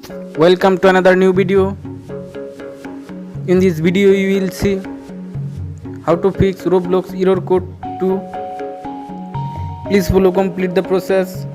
Welcome to another new video. In this video you will see how to fix Roblox error code 2. Please follow complete the process.